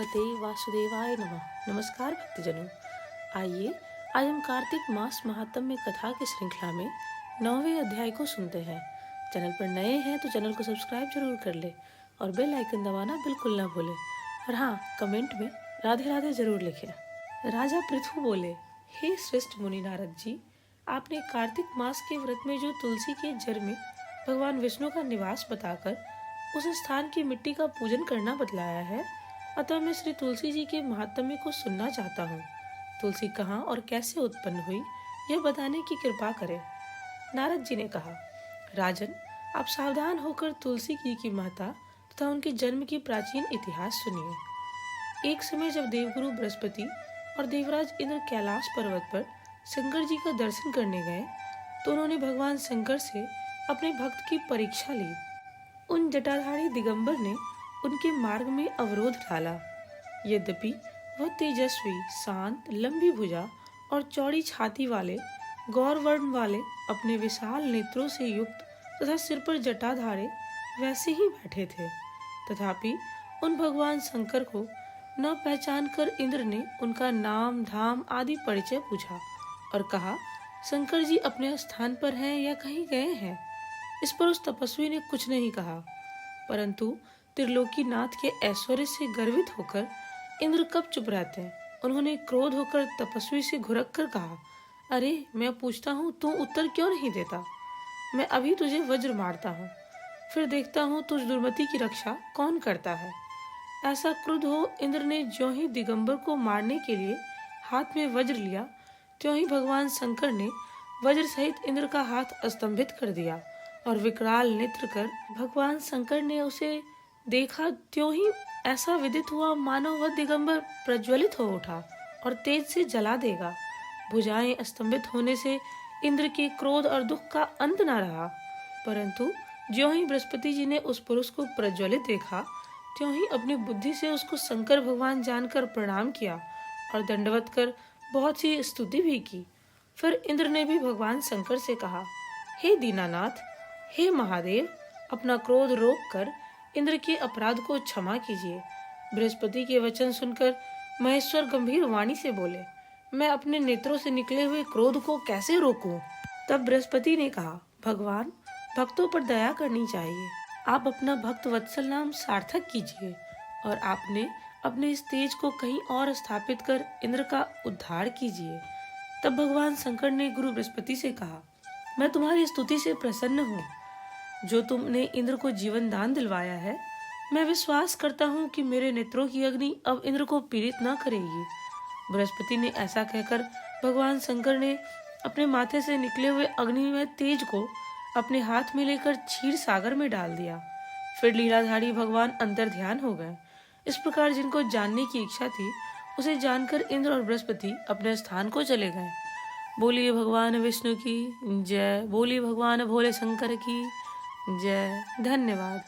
भगवते वासुदेवाय नमः। नमस्कार भक्तजनों, आइए आज हम कार्तिक मास महात्म्य कथा की श्रृंखला में 9वें अध्याय को सुनते हैं। चैनल पर नए हैं तो चैनल को सब्सक्राइब जरूर कर ले और बेल आइकन दबाना बिल्कुल ना भूलें। और हाँ, कमेंट में राधे राधे जरूर लिखें। राजा पृथु बोले, हे श्रेष्ठ मुनि नारद जी, आपने कार्तिक मास के व्रत में जो तुलसी के जड़ में भगवान विष्णु का निवास बताकर उस स्थान की मिट्टी का पूजन करना बतलाया है, अतः मैं श्री तुलसी जी के महात्म्य को सुनना चाहता हूँ। तुलसी कहाँ और कैसे उत्पन्न हुई, यह बताने की कृपा करें। नारद जी ने कहा, राजन, आप सावधान होकर तुलसी जी की महत्ता तथा उनके जन्म की प्राचीन इतिहास सुनिए। एक समय जब देवगुरु बृहस्पति और देवराज इंद्र कैलाश पर्वत पर शंकर जी का दर्शन करने गए तो उन्होंने भगवान शंकर से अपने भक्त की परीक्षा ली। उन जटाधारी दिगंबर ने उनके मार्ग में अवरोध डाला। यद्यपि वह तेजस्वी, शांत, लंबी भुजा और चौड़ी छाती वाले, गौर वर्ण वाले, अपने विशाल नेत्रों से युक्त तथा सिर पर जटाधारे वैसे ही बैठे थे, तथापि उन भगवान शंकर को न पहचान कर इंद्र ने उनका नाम, धाम आदि परिचय पूछा और कहा, शंकर जी अपने स्थान पर हैं या कहीं गए हैं। इस पर उस तपस्वी ने कुछ नहीं कहा, परंतु त्रिलोकीनाथ के ऐश्वर्य से गर्वित होकर इंद्र कब चुप रहते हैं। उन्होंने क्रोध होकर तपस्वी से घुरक कर कहा, अरे मैं पूछता हूँ, तू उत्तर क्यों नहीं देता? मैं अभी तुझे वज्र मारता हूँ, फिर देखता हूँ तुझ दुर्मति की रक्षा कौन करता है। ऐसा क्रुद्ध हो इंद्र ने ज्यों ही दिगंबर को मारने के लिए हाथ में वज्र लिया, त्यों ही भगवान शंकर ने वज्र सहित इंद्र का हाथ स्तंभित कर दिया और विकराल नेत्र कर भगवान शंकर ने उसे देखा, त्यों ही ऐसा विदित हुआ मानो वह दिगंबर प्रज्वलित हो उठा और तेज से जला देगा। भुजाएं स्तंभित होने से इंद्र के क्रोध और दुख का अंत न रहा, परंतु ज्यों ही बृहस्पति जी ने उस पुरुष को प्रज्वलित देखा, त्यों ही अपनी बुद्धि से उसको शंकर भगवान जानकर प्रणाम किया और दंडवत कर बहुत सी स्तुति भी की। फिर इंद्र ने भी भगवान शंकर से कहा, हे दीनानाथ, हे महादेव, अपना क्रोध रोक कर इंद्र के अपराध को क्षमा कीजिए। बृहस्पति के वचन सुनकर महेश्वर गंभीर वाणी से बोले, मैं अपने नेत्रों से निकले हुए क्रोध को कैसे रोकूं? तब बृहस्पति ने कहा, भगवान, भक्तों पर दया करनी चाहिए। आप अपना भक्त वत्सल नाम सार्थक कीजिए और आपने अपने इस तेज को कहीं और स्थापित कर इंद्र का उद्धार कीजिए। तब भगवान शंकर ने गुरु बृहस्पति से कहा, मैं तुम्हारी स्तुति से प्रसन्न हूँ। जो तुमने इंद्र को जीवन दान दिलवाया है, मैं विश्वास करता हूँ कि मेरे नेत्रों की अग्नि अब इंद्र को पीड़ित न करेगी। बृहस्पति ने ऐसा कहकर भगवान शंकर ने अपने माथे से निकले हुए अग्निमय तेज को अपने हाथ में लेकर क्षीर सागर में डाल दिया। फिर लीलाधारी भगवान अंतर ध्यान हो गए। इस प्रकार जिनको जानने की इच्छा थी, उसे जानकर इंद्र और बृहस्पति अपने स्थान को चले गए। बोलिए भगवान विष्णु की जय, बोलिए भगवान भोले शंकर की जय। धन्यवाद।